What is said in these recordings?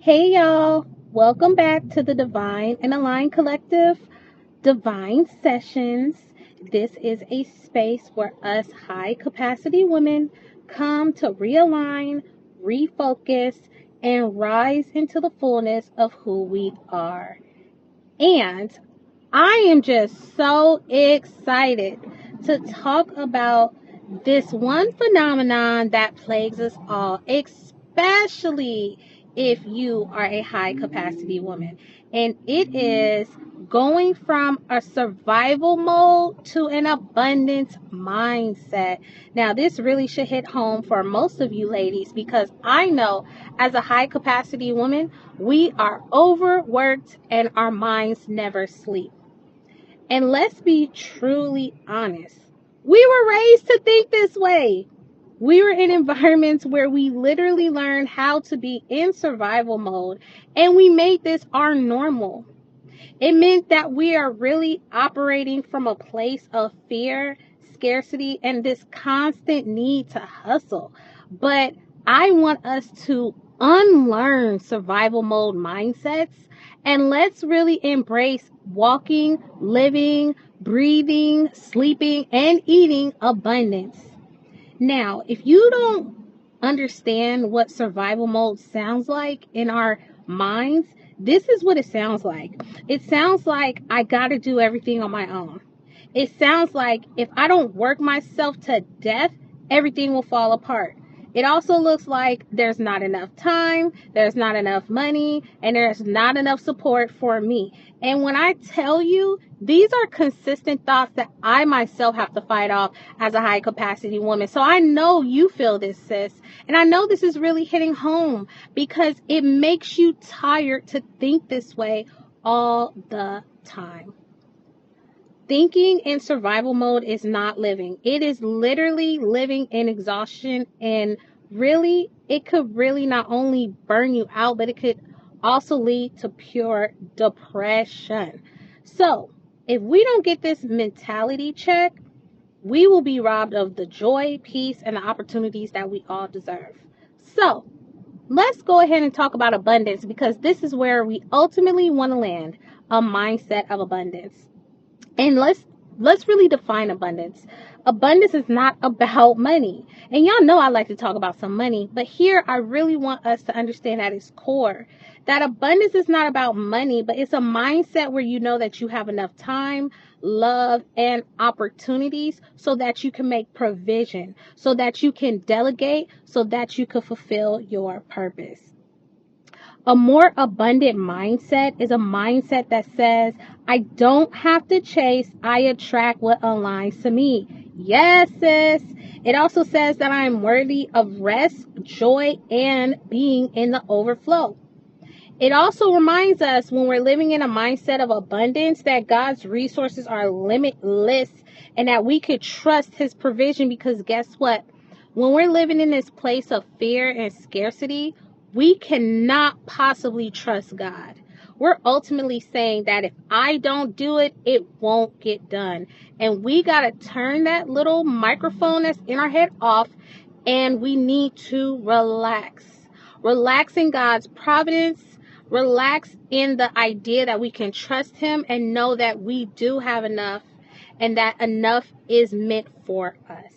Hey y'all, welcome back to the Divine and Align Collective Divine Sessions. This is a space where us high capacity women come to realign, refocus, and rise into the fullness of who we are. And I am just so excited to talk about this one phenomenon that plagues us all, especially if you are a high capacity woman. And it is going from a survival mode to an abundance mindset. Now, this really should hit home for most of you ladies because I know as a high capacity woman, we are overworked and our minds never sleep. And let's be truly honest. We were raised to think this way. We were in environments where we literally learned how to be in survival mode, and we made this our normal. It meant that we are really operating from a place of fear, scarcity, and this constant need to hustle. But I want us to unlearn survival mode mindsets and let's really embrace walking, living, breathing, sleeping, and eating abundance. Now, if you don't understand what survival mode sounds like in our minds, this is what it sounds like. It sounds like I got to do everything on my own. It sounds like if I don't work myself to death, everything will fall apart. It also looks like there's not enough time, there's not enough money, and there's not enough support for me. And when I tell you, these are consistent thoughts that I myself have to fight off as a high capacity woman. So I know you feel this, sis. And I know this is really hitting home because it makes you tired to think this way all the time. Thinking in survival mode is not living. It is literally living in exhaustion, and really, it could really not only burn you out, but it could also lead to pure depression. So, if we don't get this mentality check, we will be robbed of the joy, peace, and the opportunities that we all deserve. So, let's go ahead and talk about abundance because this is where we ultimately want to land, a mindset of abundance. And let's really define abundance. Abundance is not about money. And y'all know I like to talk about some money, but here I really want us to understand at its core that abundance is not about money, but it's a mindset where you know that you have enough time, love, and opportunities so that you can make provision, so that you can delegate, so that you can fulfill your purpose. A more abundant mindset is a mindset that says, I don't have to chase, I attract what aligns to me. Yes, sis. It also says that I am worthy of rest, joy, and being in the overflow. It also reminds us when we're living in a mindset of abundance that God's resources are limitless and that we could trust his provision because guess what? When we're living in this place of fear and scarcity, we cannot possibly trust God. We're ultimately saying that if I don't do it, it won't get done. And we got to turn that little microphone that's in our head off and we need to relax. Relax in God's providence. Relax in the idea that we can trust him and know that we do have enough and that enough is meant for us.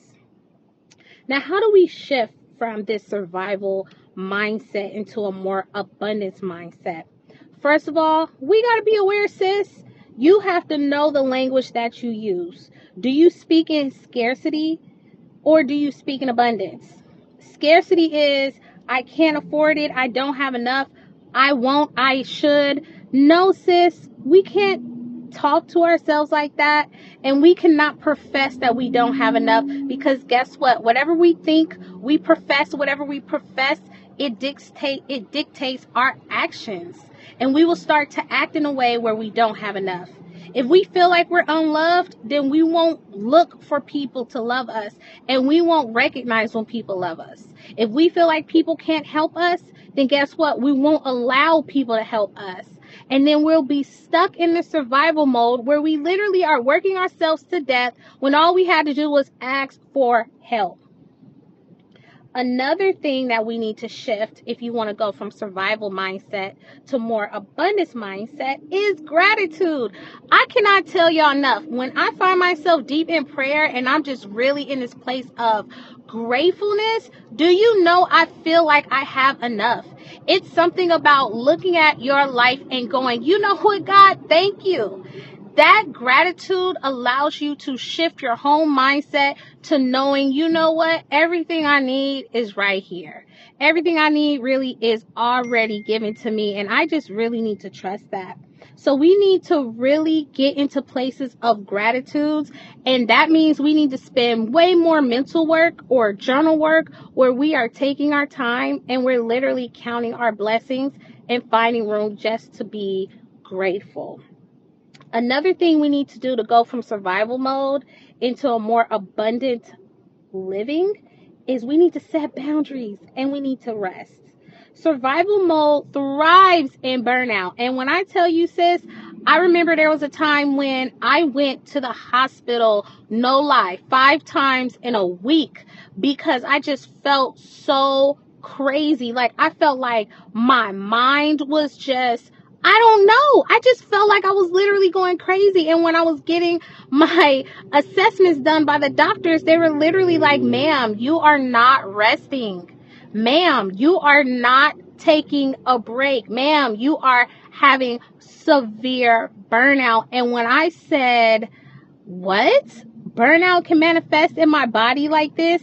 Now, how do we shift from this survival mindset into a more abundance mindset? First of all, we got to be aware, sis. You have to know the language that you use. Do you speak in scarcity or do you speak in abundance? Scarcity is, I can't afford it. I don't have enough. I won't. I should. No, sis. We can't talk to ourselves like that. And we cannot profess that we don't have enough because guess what? Whatever we think, we profess. Whatever we profess, it dictates our actions. And we will start to act in a way where we don't have enough. If we feel like we're unloved, then we won't look for people to love us and we won't recognize when people love us. If we feel like people can't help us, then guess what? We won't allow people to help us. And then we'll be stuck in the survival mode where we literally are working ourselves to death when all we had to do was ask for help. Another thing that we need to shift if you want to go from survival mindset to more abundance mindset is gratitude. I cannot tell y'all enough. When I find myself deep in prayer and I'm just really in this place of gratefulness, do you know I feel like I have enough? It's something about looking at your life and going, you know what, God, thank you. That gratitude allows you to shift your whole mindset to knowing, you know what, everything I need is right here. Everything I need really is already given to me, and I just really need to trust that. So we need to really get into places of gratitude, and that means we need to spend way more mental work or journal work where we are taking our time and we're literally counting our blessings and finding room just to be grateful. Another thing we need to do to go from survival mode into a more abundant living is we need to set boundaries and we need to rest. Survival mode thrives in burnout. And when I tell you, sis, I remember there was a time when I went to the hospital, no lie, 5 times in a week because I just felt so crazy. Like I felt like my mind was just, I don't know. I just felt like I was literally going crazy. And when I was getting my assessments done by the doctors, they were literally like, ma'am, you are not resting. Ma'am, you are not taking a break. Ma'am, you are having severe burnout. And when I said, what? Burnout can manifest in my body like this?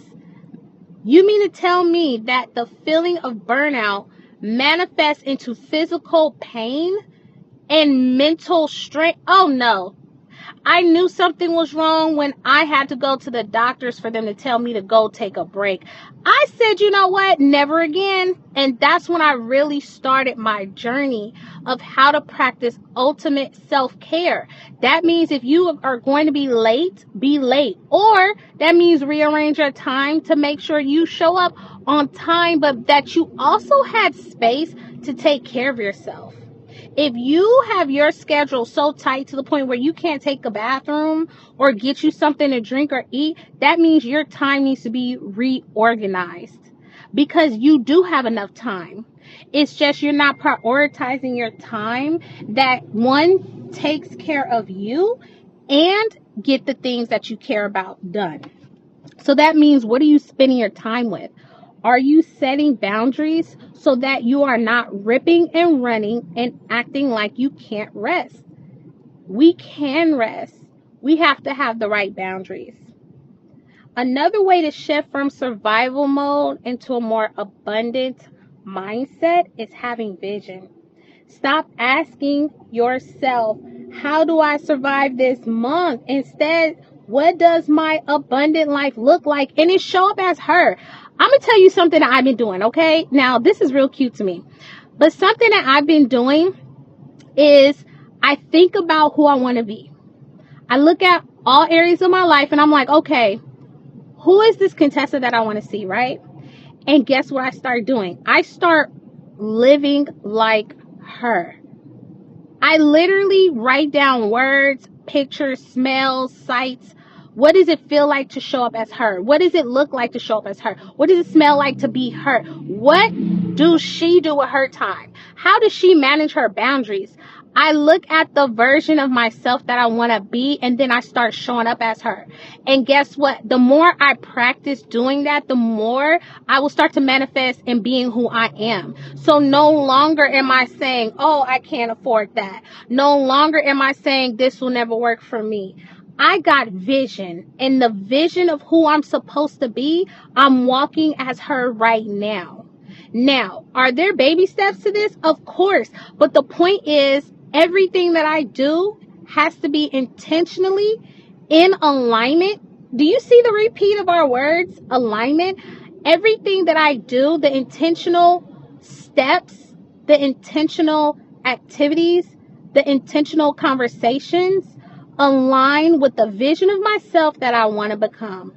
You mean to tell me that the feeling of burnout manifests into physical pain and mental strain? Oh no. I knew something was wrong when I had to go to the doctors for them to tell me to go take a break. I said, you know what? Never again. And that's when I really started my journey of how to practice ultimate self-care. That means if you are going to be late, be late. Or that means rearrange your time to make sure you show up on time, but that you also had space to take care of yourself. If you have your schedule so tight to the point where you can't take a bathroom or get you something to drink or eat, that means your time needs to be reorganized because you do have enough time. It's just you're not prioritizing your time that one takes care of you and get the things that you care about done. So that means, what are you spending your time with? Are you setting boundaries so that you are not ripping and running and acting like you can't rest? We can rest. We have to have the right boundaries. Another way to shift from survival mode into a more abundant mindset is having vision. Stop asking yourself, how do I survive this month? Instead, what does my abundant life look like? And it show up as her. I'm going to tell you something that I've been doing, okay? Now, this is real cute to me. But something that I've been doing is I think about who I want to be. I look at all areas of my life and I'm like, okay, who is this contestant that I want to see, right? And guess what I start doing? I start living like her. I literally write down words, pictures, smells, sights. What does it feel like to show up as her? What does it look like to show up as her? What does it smell like to be her? What does she do with her time? How does she manage her boundaries? I look at the version of myself that I want to be, and then I start showing up as her. And guess what? The more I practice doing that, the more I will start to manifest in being who I am. So no longer am I saying, oh, I can't afford that. No longer am I saying this will never work for me. I got vision, and the vision of who I'm supposed to be, I'm walking as her right now. Now, are there baby steps to this? Of course. But the point is, everything that I do has to be intentionally in alignment. Do you see the repeat of our words? Alignment. Everything that I do, the intentional steps, the intentional activities, the intentional conversations align with the vision of myself that I want to become.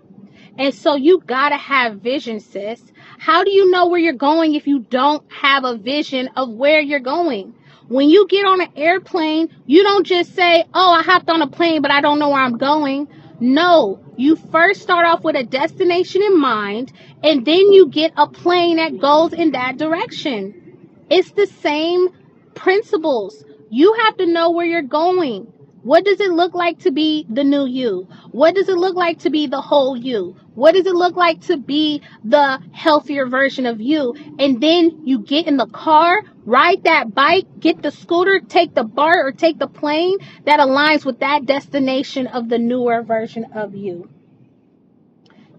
And so you gotta have vision, sis. How do you know where you're going if you don't have a vision of where you're going? When you get on an airplane, you don't just say, oh, I hopped on a plane, but I don't know where I'm going. No, you first start off with a destination in mind, and then you get a plane that goes in that direction. It's the same principles. You have to know where you're going. What does it look like to be the new you? What does it look like to be the whole you? What does it look like to be the healthier version of you? And then you get in the car, ride that bike, get the scooter, take the BART or take the plane that aligns with that destination of the newer version of you.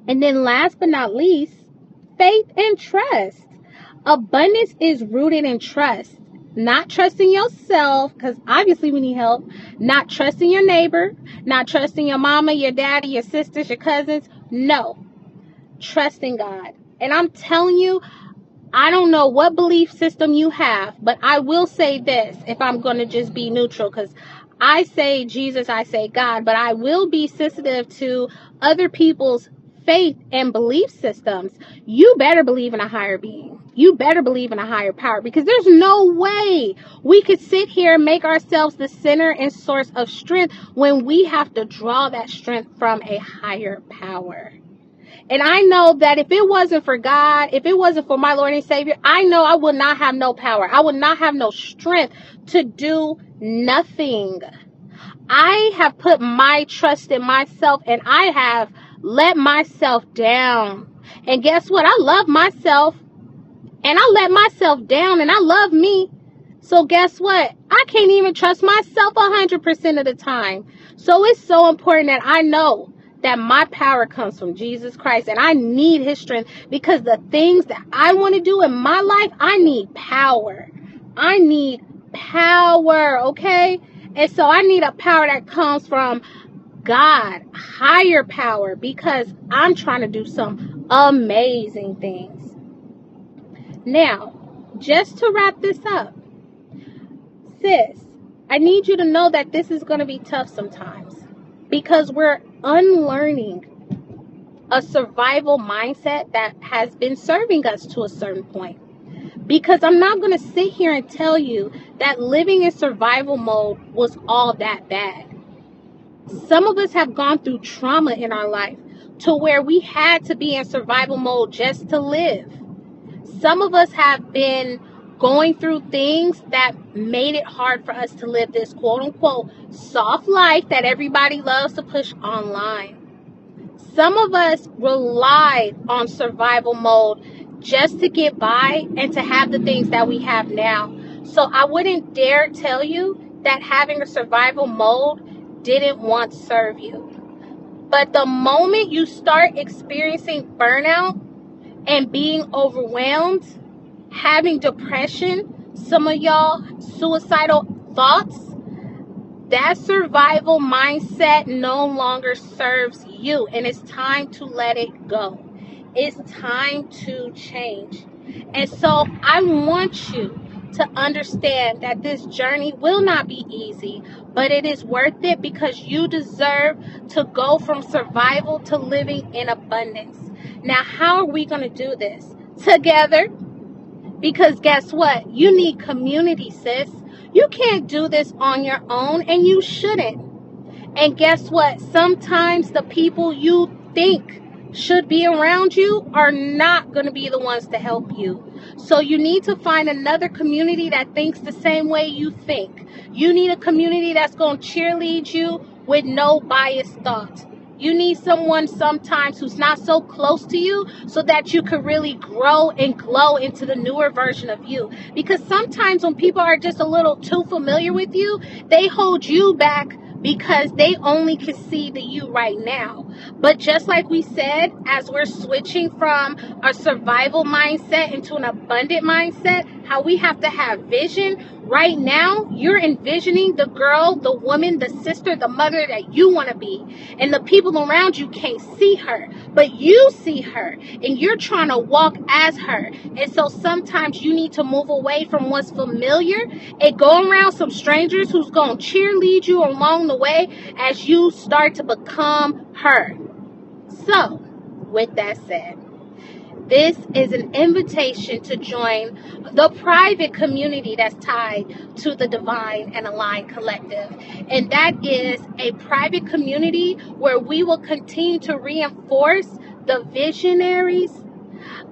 And then last but not least, faith and trust. Abundance is rooted in trust. Not trusting yourself, because obviously we need help. Not trusting your neighbor. Not trusting your mama, your daddy, your sisters, your cousins. No. Trusting God. And I'm telling you, I don't know what belief system you have, but I will say this, if I'm going to just be neutral, because I say Jesus, I say God, but I will be sensitive to other people's faith and belief systems. You better believe in a higher being. You better believe in a higher power, because there's no way we could sit here and make ourselves the center and source of strength when we have to draw that strength from a higher power. And I know that if it wasn't for God, if it wasn't for my Lord and Savior, I know I would not have no power. I would not have no strength to do nothing. I have put my trust in myself, and I have let myself down. And guess what? I love myself, and I let myself down, and I love me. So guess what? I can't even trust myself 100% of the time. So it's so important that I know that my power comes from Jesus Christ, and I need his strength, because the things that I want to do in my life, I need power. I need power, okay? And so I need a power that comes from God, higher power, because I'm trying to do some amazing things. Now, just to wrap this up, sis, I need you to know that this is going to be tough sometimes, because we're unlearning a survival mindset that has been serving us to a certain point. Because I'm not going to sit here and tell you that living in survival mode was all that bad. Some of us have gone through trauma in our life to where we had to be in survival mode just to live. Some of us have been going through things that made it hard for us to live this quote unquote soft life that everybody loves to push online. Some of us relied on survival mode just to get by and to have the things that we have now. So I wouldn't dare tell you that having a survival mode didn't once serve you. But the moment you start experiencing burnout and being overwhelmed, having depression, some of y'all suicidal thoughts, that survival mindset no longer serves you, and it's time to let it go. It's time to change. And so I want you to understand that this journey will not be easy, but it is worth it, because you deserve to go from survival to living in abundance. Now, how are we going to do this? Together. Because guess what? You need community, sis. You can't do this on your own, and you shouldn't. And guess what? Sometimes the people you think should be around you are not going to be the ones to help you. So you need to find another community that thinks the same way you think. You need a community that's going to cheerlead you with no biased thought. You need someone sometimes who's not so close to you, so that you can really grow and glow into the newer version of you. Because sometimes when people are just a little too familiar with you, they hold you back because they only can see the you right now. But just like we said, as we're switching from a survival mindset into an abundant mindset, how we have to have vision. Right now, you're envisioning the girl, the woman, the sister, the mother that you want to be. And the people around you can't see her, but you see her, and you're trying to walk as her. And so sometimes you need to move away from what's familiar and go around some strangers who's going to cheerlead you along the way as you start to become her. So, with that said, This is an invitation to join the private community that's tied to the Divine and Aligned Collective. And that is a private community where we will continue to reinforce the visionaries,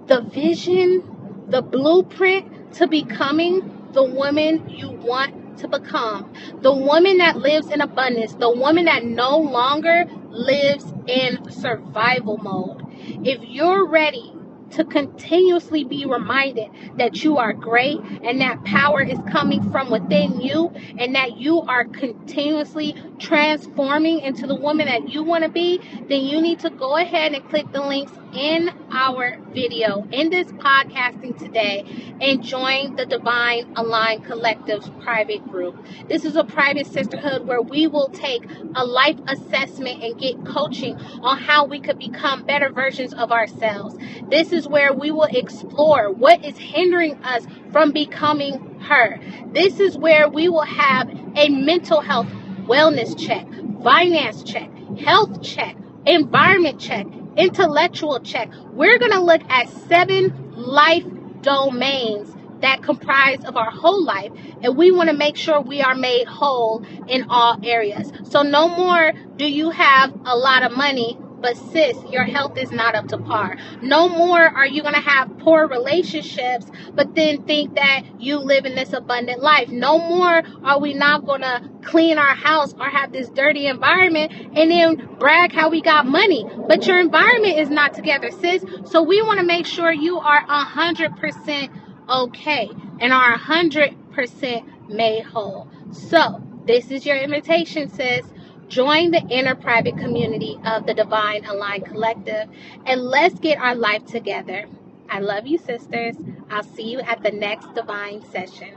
the vision, the blueprint to becoming the woman you want to become. The woman that lives in abundance, the woman that no longer lives in survival mode. If you're ready to continuously be reminded that you are great and that power is coming from within you and that you are continuously transforming into the woman that you want to be, then you need to go ahead and click the links in our video in this podcasting today and join the Divine Aligned Collective's private group. This is a private sisterhood where we will take a life assessment and get coaching on how we could become better versions of ourselves. This is where we will explore what is hindering us from becoming her. This is where we will have a mental health wellness check, finance check, health check, environment check, intellectual check. We're going to look at 7 life domains that comprise of our whole life, and we want to make sure we are made whole in all areas. So no more do you have a lot of money, but sis, your health is not up to par. No more are you going to have poor relationships, but then think that you live in this abundant life. No more are we not going to clean our house or have this dirty environment and then brag how we got money, but your environment is not together, sis. So we want to make sure you are 100% okay and are 100% made whole. So this is your invitation, sis. Join the inner private community of the Divine Aligned Collective and let's get our life together. I love you, sisters. I'll see you at the next Divine session.